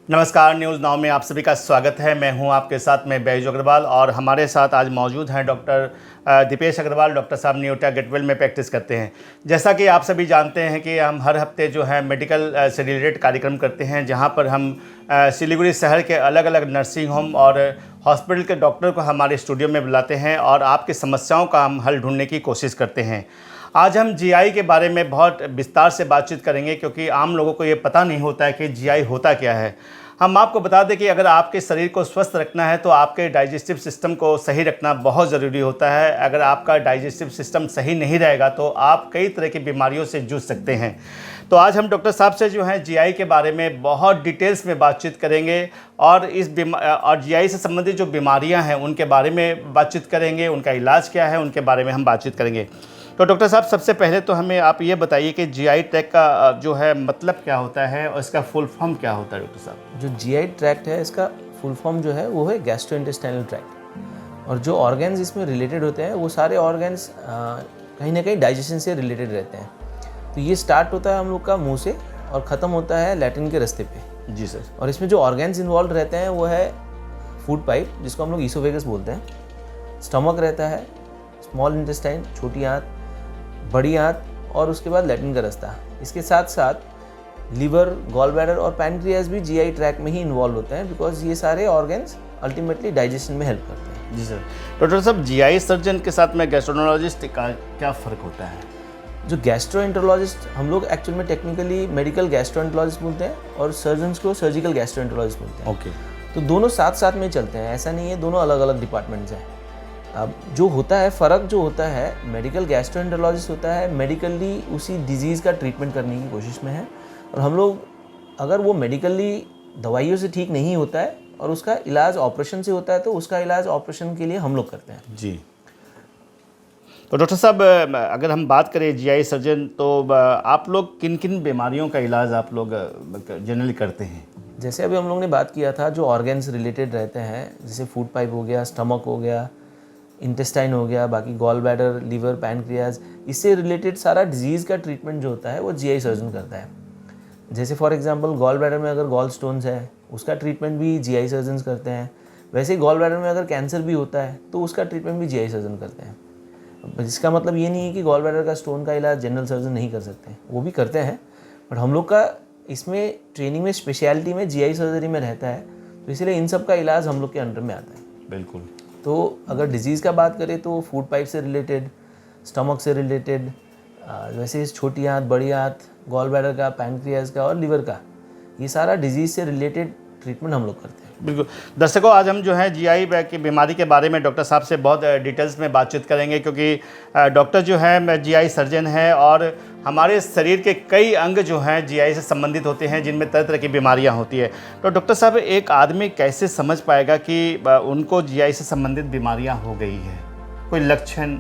नमस्कार, news now में आप सभी का स्वागत है। मैं हूं आपके साथ में बैजू अग्रवाल और हमारे साथ आज मौजूद हैं डॉक्टर दीपेश अग्रवाल। डॉक्टर साहब न्यूटा गेटवेल में प्रैक्टिस करते हैं। जैसा कि आप सभी जानते हैं कि हम हर हफ्ते जो है मेडिकल से रिलेटेड कार्यक्रम करते हैं, जहां पर हम सिलीगुड़ी शहर के अलग अलग नर्सिंग होम और हॉस्पिटल के डॉक्टर को हमारे स्टूडियो में बुलाते हैं और आपकी समस्याओं का हम हल ढूंढने की कोशिश करते हैं। आज हम जीआई के बारे में बहुत विस्तार से बातचीत करेंगे, क्योंकि आम लोगों को ये पता नहीं होता है कि जीआई होता क्या है। हम आपको बता दें कि अगर आपके शरीर को स्वस्थ रखना है तो आपके डाइजेस्टिव सिस्टम को सही रखना बहुत ज़रूरी होता है। अगर आपका डाइजेस्टिव सिस्टम सही नहीं रहेगा तो आप कई तरह की बीमारियों से जूझ सकते हैं। तो आज हम डॉक्टर साहब से जो है जीआई के बारे में बहुत डिटेल्स में बातचीत करेंगे और और जीआई से संबंधित जो बीमारियां हैं उनके बारे में बातचीत करेंगे, उनका इलाज क्या है उनके बारे में हम बातचीत करेंगे। तो डॉक्टर साहब, सबसे पहले तो हमें आप ये बताइए कि जीआई ट्रैक्ट का जो है मतलब क्या होता है और इसका फुल फॉर्म क्या होता है। डॉक्टर साहब, जो जीआई ट्रैक्ट है, इसका फुल फॉर्म जो है वो है गैस्ट्रोइंटेस्टाइनल ट्रैक्ट, और जो ऑर्गन्स इसमें रिलेटेड होते हैं वो सारे ऑर्गन्स कहीं ना कहीं डाइजेशन से रिलेटेड रहते हैं। तो ये स्टार्ट होता है हम लोग का मुंह से और ख़त्म होता है लैट्रिन के रास्ते पे। जी सर। और इसमें जो ऑर्गन्स इन्वॉल्व रहते हैं वो है फूड पाइप, जिसको हम लोग ईसोफेगस बोलते हैं, स्टमक रहता है, स्मॉल इंटेस्टाइन छोटी आंत, बड़ी आंत, और उसके बाद लैट्रिन का रास्ता। इसके साथ साथ लीवर, गॉल ब्लैडर और पैनक्रियाज भी जीआई ट्रैक में ही इन्वॉल्व होते हैं, बिकॉज ये सारे ऑर्गन्स अल्टीमेटली डाइजेशन में हेल्प करते हैं। जी सर। डॉक्टर साहब, जीआई सर्जन के साथ में गैस्ट्रोएंटरोलॉजिस्ट का क्या फ़र्क होता है? जो गैस्ट्रोएंटरोलॉजिस्ट, हम लोग एक्चुअल में टेक्निकली मेडिकल गैस्ट्रोएंटरोलॉजिस्ट बोलते हैं और सर्जन्स को सर्जिकल गैस्ट्रोएंटरोलॉजिस्ट बोलते हैं। ओके। तो दोनों साथ साथ में चलते हैं, ऐसा नहीं है दोनों अलग अलग डिपार्टमेंट्स हैं। अब जो होता है फ़र्क जो होता है, मेडिकल गैस्ट्रोएंटरोलॉजिस्ट होता है मेडिकली उसी डिजीज़ का ट्रीटमेंट करने की कोशिश में है, और हम लोग अगर वो मेडिकली दवाइयों से ठीक नहीं होता है और उसका इलाज ऑपरेशन से होता है तो उसका इलाज ऑपरेशन के लिए हम लोग करते हैं। जी। तो डॉक्टर साहब, अगर हम बात करें जीआई सर्जन, तो आप लोग किन किन बीमारियों का इलाज आप लोग जनरली करते हैं? जैसे अभी हम लोग ने बात किया था, जो ऑर्गन्स रिलेटेड रहते हैं, जैसे फूड पाइप हो गया, स्टमक हो गया, इंटेस्टाइन हो गया, बाकी गॉल ब्लैडर, लीवर, पैनक्रियाज, इससे रिलेटेड सारा डिजीज़ का ट्रीटमेंट जो होता है वो जीआई सर्जन करता है। जैसे फॉर एग्जांपल गॉल ब्लैडर में अगर गॉल स्टोन्स है उसका ट्रीटमेंट भी जीआई सर्जन्स करते हैं। वैसे ही गॉल ब्लैडर में अगर कैंसर भी होता है तो उसका ट्रीटमेंट भी जीआई सर्जन करते हैं। इसका मतलब ये नहीं है कि गॉल ब्लैडर का स्टोन का इलाज जनरल सर्जन नहीं कर सकते, वो भी करते हैं, बट हम लोग का इसमें ट्रेनिंग में स्पेशलिटी में जीआई सर्जरी में रहता है, तो इसलिए इन सब का इलाज हम लोग के अंडर में आता है। बिल्कुल। तो अगर डिजीज़ का बात करें तो फूड पाइप से रिलेटेड, स्टमक से रिलेटेड, वैसे छोटी आंत, बड़ी आंत, गॉल ब्लैडर का, पैनक्रियाज का और लीवर का, ये सारा डिजीज़ से रिलेटेड ट्रीटमेंट हम लोग करते हैं। बिल्कुल। दर्शकों, आज हम जो है जीआई की बीमारी के बारे में डॉक्टर साहब से बहुत डिटेल्स में बातचीत करेंगे, क्योंकि डॉक्टर जो है जीआई सर्जन है और हमारे शरीर के कई अंग जो हैं जीआई से संबंधित होते हैं, जिनमें तरह तरह की बीमारियां होती है। तो डॉक्टर साहब, एक आदमी कैसे समझ पाएगा कि उनको जीआई से संबंधित बीमारियां हो गई है? कोई लक्षण?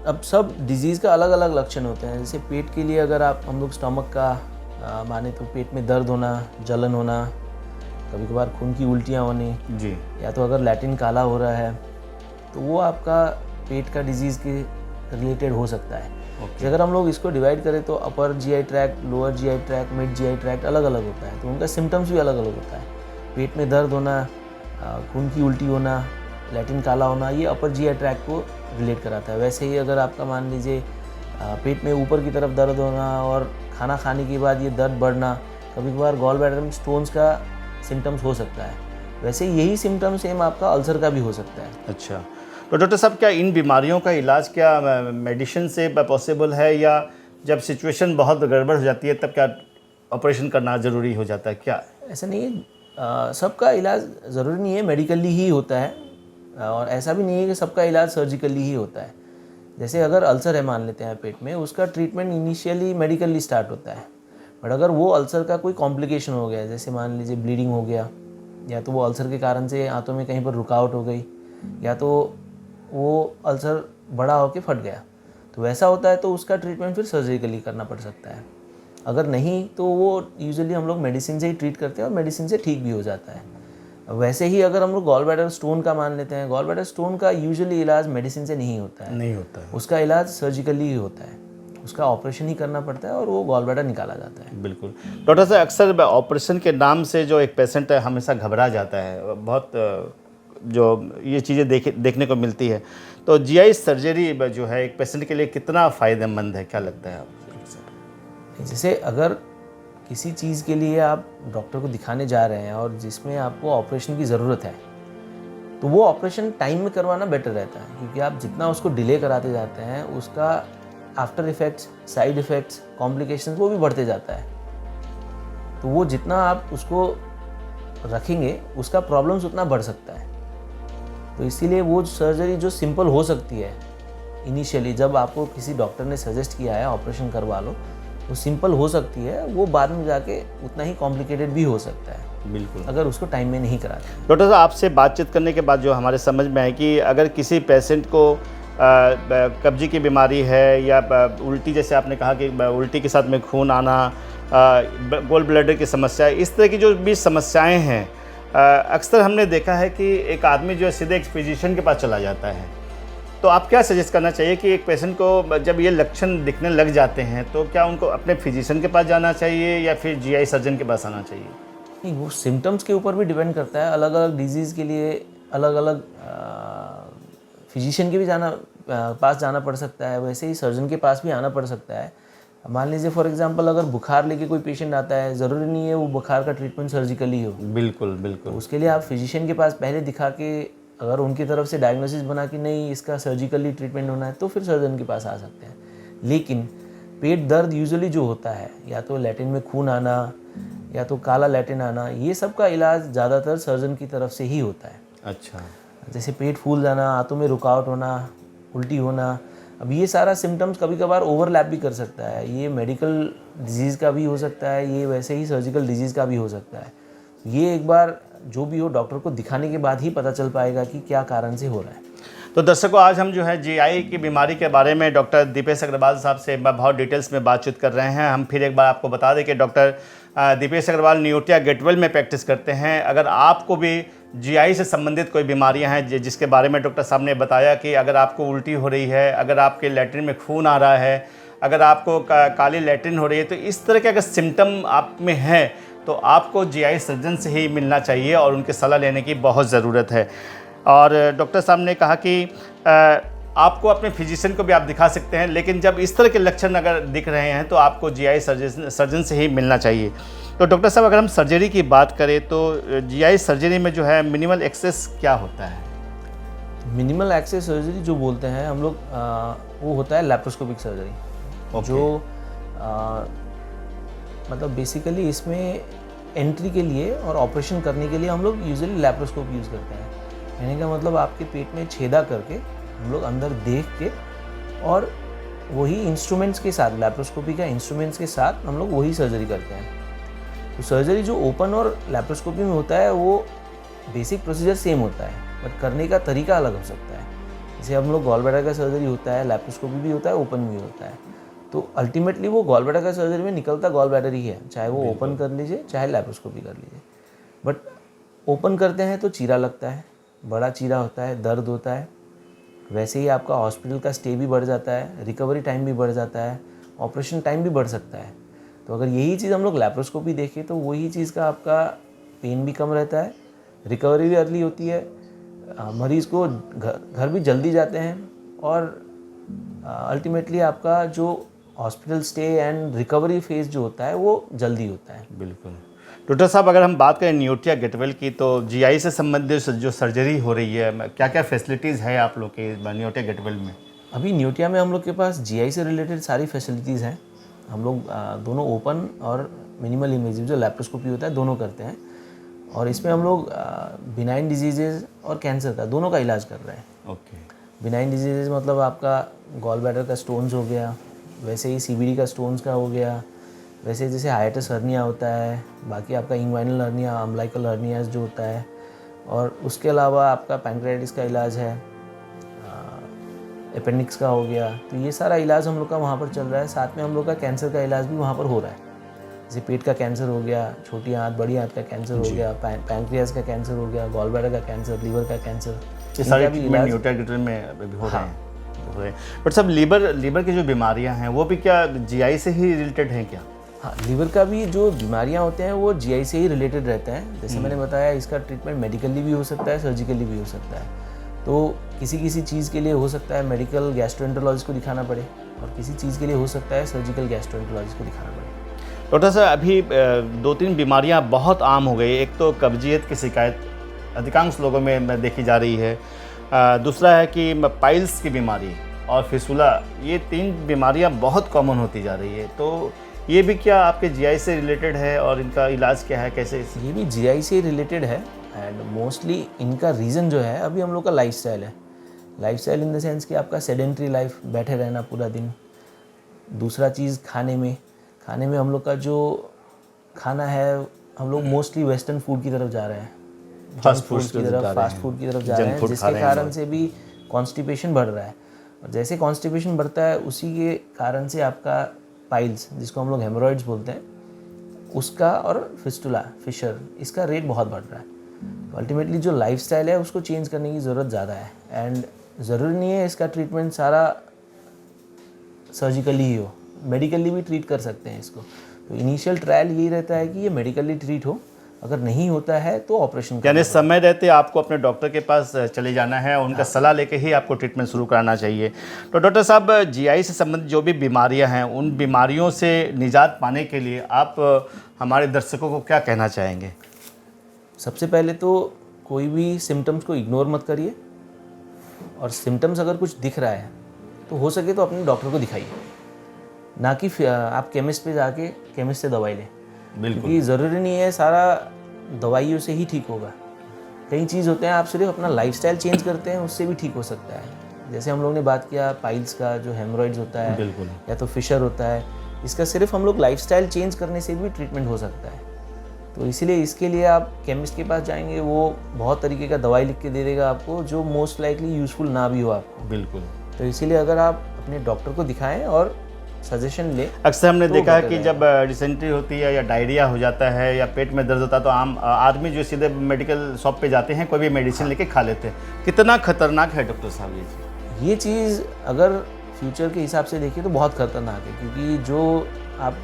अब सब डिजीज़ का अलग अलग लक्षण होते हैं। जैसे पेट के लिए अगर हम लोग स्टमक का माने तो पेट में दर्द होना, जलन होना, कभी कभार खून की उल्टियाँ होनी जी, या तो अगर लैट्रिन काला हो रहा है तो वो आपका पेट का डिजीज़ के रिलेटेड हो सकता है। ओके। अगर हम लोग इसको डिवाइड करें तो upper GI tract, lower GI tract, mid GI tract अलग अलग होता है, तो उनका सिम्टम्स भी अलग अलग होता है। पेट में दर्द होना, खून की उल्टी होना, लैट्रिन काला होना, ये अपर जीआई ट्रैक्ट को रिलेट कराता है। वैसे ही अगर आपका मान लीजिए पेट में ऊपर की तरफ दर्द होना और खाना खाने के बाद ये दर्द बढ़ना, कभी कभार गॉल ब्लैडर में स्टोन्स का सिम्टम्स हो सकता है। वैसे यही सिम्टम्स सेम आपका अल्सर का भी हो सकता है। अच्छा। तो डॉक्टर साहब, क्या इन बीमारियों का इलाज क्या मेडिसिन से पॉसिबल है, या जब सिचुएशन बहुत गड़बड़ हो जाती है तब क्या ऑपरेशन करना ज़रूरी हो जाता है क्या? ऐसा नहीं है, सबका इलाज ज़रूरी नहीं है मेडिकली ही होता है, और ऐसा भी नहीं है कि सबका इलाज सर्जिकली ही होता है। जैसे अगर अल्सर है मान लेते हैं पेट में, उसका ट्रीटमेंट इनिशियली मेडिकली स्टार्ट होता है, बट अगर वो अल्सर का कोई कॉम्प्लिकेशन हो गया, जैसे मान लीजिए ब्लीडिंग हो गया, या तो वो अल्सर के कारण से आंतों में कहीं पर रुकावट हो गई, या तो वो अल्सर बड़ा होकर फट गया, तो वैसा होता है तो उसका ट्रीटमेंट फिर सर्जिकली करना पड़ सकता है। अगर नहीं तो वो यूजुअली हम लोग मेडिसिन से ही ट्रीट करते हैं और मेडिसिन से ठीक भी हो जाता है। वैसे ही अगर हम लोग गॉल ब्लैडर स्टोन का मान लेते हैं, गॉल ब्लैडर स्टोन का यूजुअली इलाज मेडिसिन से नहीं होता है, नहीं होता है। उसका इलाज सर्जिकली ही होता है। उसका ऑपरेशन ही करना पड़ता है और वो गॉल ब्लैडर निकाला जाता है। बिल्कुल। डॉक्टर साहब, अक्सर ऑपरेशन के नाम से जो एक पेशेंट है हमेशा घबरा जाता है, बहुत जो ये चीज़ें देखने को मिलती है। तो जीआई सर्जरी जो है एक पेशेंट के लिए कितना फ़ायदेमंद है, क्या लगता है आपको? जैसे अगर किसी चीज़ के लिए आप डॉक्टर को दिखाने जा रहे हैं और जिसमें आपको ऑपरेशन की ज़रूरत है, तो वो ऑपरेशन टाइम में करवाना बेटर रहता है, क्योंकि आप जितना उसको डिले कराते जाते हैं उसका after effects, side effects, complications वो भी बढ़ते जाता है। तो वो जितना आप उसको रखेंगे उसका प्रॉब्लम्स उतना बढ़ सकता है। तो इसीलिए वो सर्जरी जो सिंपल हो सकती है इनिशियली, जब आपको किसी डॉक्टर ने सजेस्ट किया है ऑपरेशन करवा लो, वो सिंपल हो सकती है, वो बाद में जाके उतना ही कॉम्प्लिकेटेड भी हो सकता है। बिल्कुल। अगर उसको टाइम में नहीं कराते। डॉक्टर साहब, आपसे बातचीत करने के बाद जो हमारे समझ में है कि अगर किसी पेशेंट को कब्जी की बीमारी है या उल्टी, जैसे आपने कहा कि उल्टी के साथ में खून आना, गोल ब्लैडर की समस्या, इस तरह की जो भी समस्याएं हैं, अक्सर हमने देखा है कि एक आदमी जो है सीधे एक फिजिशियन के पास चला जाता है। तो आप क्या सजेस्ट करना चाहिए कि एक पेशेंट को जब ये लक्षण दिखने लग जाते हैं तो क्या उनको अपने फिजिशियन के पास जाना चाहिए या फिर जीआई सर्जन के पास आना चाहिए? नहीं, वो सिम्टम्स के ऊपर भी डिपेंड करता है। अलग अलग डिजीज़ के लिए अलग अलग फिजिशियन के भी पास जाना पड़ सकता है, वैसे ही सर्जन के पास भी आना पड़ सकता है। मान लीजिए फॉर एग्जांपल अगर बुखार लेके कोई पेशेंट आता है, ज़रूरी नहीं है वो बुखार का ट्रीटमेंट सर्जिकली हो। बिल्कुल बिल्कुल। तो उसके लिए आप फिजिशियन के पास पहले दिखा के, अगर उनकी तरफ से डायग्नोसिस बना कि नहीं इसका सर्जिकली ट्रीटमेंट होना है, तो फिर सर्जन के पास आ सकते हैं। लेकिन पेट दर्द यूजुअली जो होता है, या तो लैटिन में खून आना या तो काला लैटिन आना, ये सब का इलाज ज़्यादातर सर्जन की तरफ से ही होता है। अच्छा। जैसे पेट फूल जाना, आंतों में रुकावट होना, उल्टी होना, अब ये सारा सिम्टम्स कभी कभार ओवरलैप भी कर सकता है। ये मेडिकल डिजीज़ का भी हो सकता है, ये वैसे ही सर्जिकल डिजीज़ का भी हो सकता है। ये एक बार जो भी हो डॉक्टर को दिखाने के बाद ही पता चल पाएगा कि क्या कारण से हो रहा है। तो दर्शकों, आज हम जो है जीआई की बीमारी के बारे में डॉक्टर दीपेश अग्रवाल साहब से बहुत डिटेल्स में बातचीत कर रहे हैं। हम फिर एक बार आपको बता दें कि डॉक्टर दीपेश अग्रवाल नियोटिया गेटवेल में प्रैक्टिस करते हैं। अगर आपको भी जीआई से संबंधित कोई बीमारियां हैं जिसके बारे में डॉक्टर साहब ने बताया कि अगर आपको उल्टी हो रही है, अगर आपके लैट्रिन में खून आ रहा है, अगर आपको काली लैट्रिन हो रही है, तो इस तरह के अगर सिम्टम आप में हैं तो आपको जीआई सर्जन से ही मिलना चाहिए और उनकी सलाह लेने की बहुत ज़रूरत है। और डॉक्टर साहब ने कहा कि आपको अपने फिजिशियन को भी आप दिखा सकते हैं, लेकिन जब इस तरह के लक्षण अगर दिख रहे हैं तो आपको जीआई सर्जन से ही मिलना चाहिए। तो डॉक्टर साहब, अगर हम सर्जरी की बात करें तो जीआई सर्जरी में जो है मिनिमल एक्सेस क्या होता है? मिनिमल एक्सेस सर्जरी जो बोलते हैं हम लोग, वो होता है लैप्रोस्कोपिक सर्जरी। जो मतलब बेसिकली इसमें एंट्री के लिए और ऑपरेशन करने के लिए हम लोग यूजुअली लैप्रोस्कोप यूज़ करते हैं। कहने का मतलब आपके पेट में छेदा करके हम लोग अंदर देख के और वही इंस्ट्रूमेंट्स के साथ, लैप्रोस्कोपी का इंस्ट्रूमेंट्स के साथ हम लोग वही सर्जरी करते हैं। तो सर्जरी जो ओपन और लैप्रोस्कोपी में होता है वो बेसिक प्रोसीजर सेम होता है, बट करने का तरीका अलग हो सकता है। जैसे हम लोग गॉल ब्लैडर का सर्जरी होता है, लैप्रोस्कोपी भी होता है, ओपन भी होता है। तो अल्टीमेटली वो गॉल ब्लैडर का सर्जरी में निकलता गॉल ब्लैडर ही है, चाहे वो ओपन कर लीजिए चाहे लैप्रोस्कोपी कर लीजिए। बट ओपन करते हैं तो चीरा लगता है, बड़ा चीरा होता है, दर्द होता है, वैसे ही आपका हॉस्पिटल का स्टे भी बढ़ जाता है, रिकवरी टाइम भी बढ़ जाता है, ऑपरेशन टाइम भी बढ़ सकता है। तो अगर यही चीज़ हम लोग लैप्रोस्कोपी देखें तो वही चीज़ का आपका पेन भी कम रहता है, रिकवरी भी अर्ली होती है, मरीज़ को घर भी जल्दी जाते हैं और अल्टीमेटली आपका जो hospital stay and recovery phase जो होता है वो जल्दी होता है। बिल्कुल। डॉक्टर साहब, अगर हम बात करें नियोटिया गेटवेल की, तो जीआई से संबंधित जो सर्जरी हो रही है, क्या क्या फैसिलिटीज़ है आप लोग के नियोटिया गेटवेल में? अभी नियोटिया में हम लोग के पास जीआई से रिलेटेड सारी फैसिलिटीज़ हैं। हम लोग दोनों ओपन और मिनिमल इन्वेजिव जो लैप्रोस्कोपी होता है दोनों करते हैं, और इसमें हम लोग बिनाइन डिजीजेज़ और कैंसर का दोनों का इलाज कर रहे हैं। ओके। बिनाइन डिजीजेज़ मतलब आपका गॉल ब्लैडर का स्टोन्स हो गया, वैसे ही सीबीडी का स्टोन्स का हो गया, वैसे जैसे हाइटस हर्निया होता है, बाकी आपका इंग्वाइनल हर्निया, अम्बिलिकल हर्नियाज जो होता है, और उसके अलावा आपका पैंक्रियाटिस का इलाज है, अपेंडिक्स का हो गया। तो ये सारा इलाज हम लोग का वहाँ पर चल रहा है। साथ में हम लोग का कैंसर का इलाज भी वहाँ पर हो रहा है। जैसे पेट का कैंसर हो गया, छोटी आंत बड़ी आंत का कैंसर हो गया, पैंक्रियास का कैंसर हो गया, गॉल ब्लैडर का कैंसर, लीवर का कैंसर, ये सारे ट्रीटमेंट नियोटिया गेटवेल में अभी हो रहे हैं। हो रहे हैं। बट सब लीवर की जो बीमारियां हैं वो भी क्या जीआई से ही रिलेटेड हैं क्या? हाँ, लीवर का भी जो बीमारियां होते हैं वो जीआई से ही रिलेटेड रहते हैं। जैसे मैंने बताया, इसका ट्रीटमेंट मेडिकली भी हो सकता है, सर्जिकली भी हो सकता है। तो किसी चीज़ के लिए हो सकता है मेडिकल गैस्ट्रोएंटरोलॉजिस्ट को दिखाना पड़े, और किसी चीज़ के लिए हो सकता है सर्जिकल गैस्ट्रोएंटरोलॉजिस्ट को दिखाना पड़े। डॉक्टर साहब, अभी 2-3 बीमारियां बहुत आम हो गई। एक तो कब्जियत की शिकायत अधिकांश लोगों में देखी जा रही है, दूसरा है कि पाइल्स की बीमारी और फिसुला, ये 3 बीमारियां बहुत कॉमन होती जा रही है। तो ये भी क्या आपके जीआई से रिलेटेड है और इनका इलाज क्या है, कैसे? ये भी जीआई से रिलेटेड है, एंड मोस्टली इनका रीज़न जो है अभी हम लोग का लाइफस्टाइल है। लाइफस्टाइल इन द सेंस कि आपका सेडेंट्री लाइफ, बैठे रहना पूरा दिन। दूसरा चीज़ खाने में हम लोग का जो खाना है, हम लोग मोस्टली वेस्टर्न फूड की तरफ जा रहे हैं, फास्ट फूड की तरफ जा रहे हैं, जिसके कारण से भी कॉन्स्टिपेशन बढ़ रहा है। और जैसे कॉन्स्टिपेशन बढ़ता है, उसी के कारण से आपका पाइल्स, जिसको हम लोग हेमोरॉइड्स बोलते हैं, उसका और फिशर, इसका रेट बहुत बढ़ रहा है। तो अल्टीमेटली जो लाइफस्टाइल है उसको चेंज करने की ज़रूरत ज़्यादा है, एंड ज़रूरी नहीं है इसका ट्रीटमेंट सारा सर्जिकली ही हो, मेडिकली भी ट्रीट कर सकते हैं इसको। तो इनिशियल ट्रायल यही रहता है कि ये मेडिकली ट्रीट हो, अगर नहीं होता है तो ऑपरेशन। यानी समय रहते आपको अपने डॉक्टर के पास चले जाना है, उनका सलाह लेके ही आपको ट्रीटमेंट शुरू कराना चाहिए। तो डॉक्टर साहब, जीआई से संबंधित जो भी बीमारियां हैं, उन बीमारियों से निजात पाने के लिए आप हमारे दर्शकों को क्या कहना चाहेंगे? सबसे पहले तो कोई भी सिम्टम्स को इग्नोर मत करिए, और सिम्टम्स अगर कुछ दिख रहा है तो हो सके तो अपने डॉक्टर को दिखाइए, ना कि आप केमिस्ट पे जाके केमिस्ट से दवाई लें। बिल्कुल, क्योंकि ज़रूरी नहीं है सारा दवाइयों से ही ठीक होगा। कई चीज़ होते हैं, आप सिर्फ अपना लाइफस्टाइल चेंज करते हैं, उससे भी ठीक हो सकता है। जैसे हम लोग ने बात किया पाइल्स का, जो हेमोरॉइड्स होता है, बिल्कुल, या तो फिशर होता है, इसका सिर्फ हम लोग लाइफस्टाइल चेंज करने से भी ट्रीटमेंट हो सकता है। तो इसीलिए इसके लिए आप केमिस्ट के पास जाएंगे, वो बहुत तरीके का दवाई लिख के दे देगा आपको, जो मोस्ट लाइकली यूज़फुल ना भी हो आपको। बिल्कुल। तो इसीलिए अगर आप अपने डॉक्टर को दिखाएं और सजेशन ले। अक्सर हमने देखा है कि जब डिसेंट्री होती है या डायरिया हो जाता है या पेट में दर्द होता है, तो आम आदमी जो सीधे मेडिकल शॉप पे जाते हैं, कोई भी मेडिसिन लेके खा लेते हैं। कितना खतरनाक है डॉक्टर साहब ये चीज़? ये चीज़ अगर फ्यूचर के हिसाब से देखिए तो बहुत खतरनाक है, क्योंकि जो आप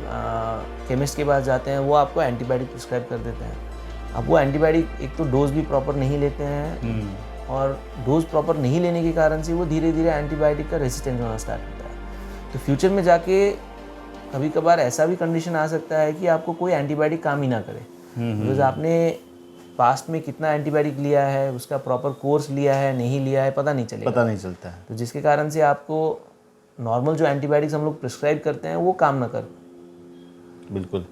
केमिस्ट के पास जाते हैं वो आपको एंटीबायोटिक प्रिस्क्राइब कर देते हैं। अब वो एंटीबायोटिक एक तो डोज भी प्रॉपर नहीं लेते हैं, और डोज प्रॉपर नहीं लेने के कारण से वो धीरे धीरे एंटीबायोटिक का रेजिस्टेंस होना स्टार्ट होता है। तो फ्यूचर में जाके कभी कभार ऐसा भी कंडीशन आ सकता है कि आपको कोई एंटीबायोटिक काम ही ना करे, बिकॉज आपने पास्ट में कितना एंटीबायोटिक लिया है, उसका प्रॉपर कोर्स लिया है नहीं लिया है, पता नहीं चलता है। तो जिसके कारण से आपको नॉर्मल जो एंटीबायोटिक्स हम लोग प्रिस्क्राइब करते हैं वो काम ना कर। बिल्कुल।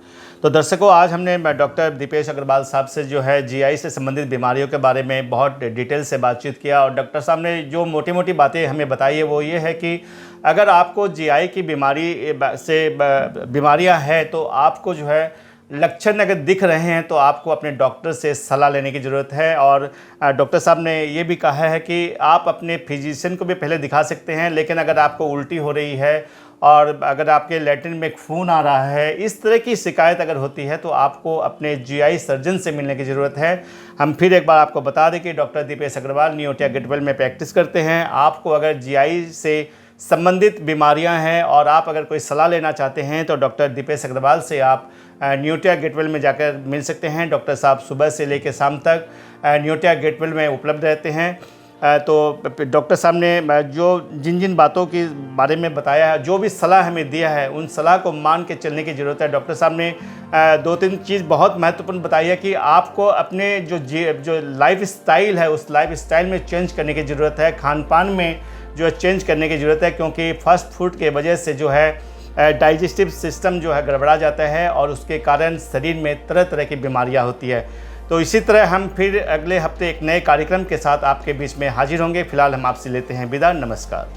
तो दर्शकों, आज हमने डॉक्टर दीपेश अग्रवाल साहब से जो है जीआई से संबंधित बीमारियों के बारे में बहुत डिटेल से बातचीत किया, और डॉक्टर साहब ने जो मोटी मोटी बातें हमें बताई है वो ये है कि अगर आपको जीआई की बीमारियां हैं, तो आपको जो है लक्षण अगर दिख रहे हैं तो आपको अपने डॉक्टर से सलाह लेने की ज़रूरत है। और डॉक्टर साहब ने ये भी कहा है कि आप अपने फिजिशियन को भी पहले दिखा सकते हैं, लेकिन अगर आपको उल्टी हो रही है और अगर आपके लैट्रिन में खून आ रहा है, इस तरह की शिकायत अगर होती है, तो आपको अपने जीआई सर्जन से मिलने की ज़रूरत है। हम फिर एक बार आपको बता दें कि डॉक्टर दीपेश अग्रवाल नियोटिया गेटवेल में प्रैक्टिस करते हैं। आपको अगर जीआई से संबंधित बीमारियां हैं और आप अगर कोई सलाह लेना चाहते हैं, तो डॉक्टर दीपेश अग्रवाल से आप नियोटिया गेटवेल में जाकर मिल सकते हैं। डॉक्टर साहब सुबह से लेकर शाम तक नियोटिया गेटवेल में उपलब्ध रहते हैं। तो डॉक्टर साहब ने जो जिन बातों के बारे में बताया है, जो भी सलाह हमें दिया है, उन सलाह को मान के चलने की ज़रूरत है। डॉक्टर साहब ने 2-3 चीज़ बहुत महत्वपूर्ण बताई है कि आपको अपने जो लाइफ स्टाइल है, उस लाइफ स्टाइल में चेंज करने की ज़रूरत है, खान पान में जो है चेंज करने की ज़रूरत है, क्योंकि फास्ट फूड के वजह से जो है डाइजेस्टिव सिस्टम जो है गड़बड़ा जाता है, और उसके कारण शरीर में तरह तरह की बीमारियाँ होती है। तो इसी तरह हम फिर अगले हफ्ते एक नए कार्यक्रम के साथ आपके बीच में हाजिर होंगे। फिलहाल हम आपसे लेते हैं विदा। नमस्कार।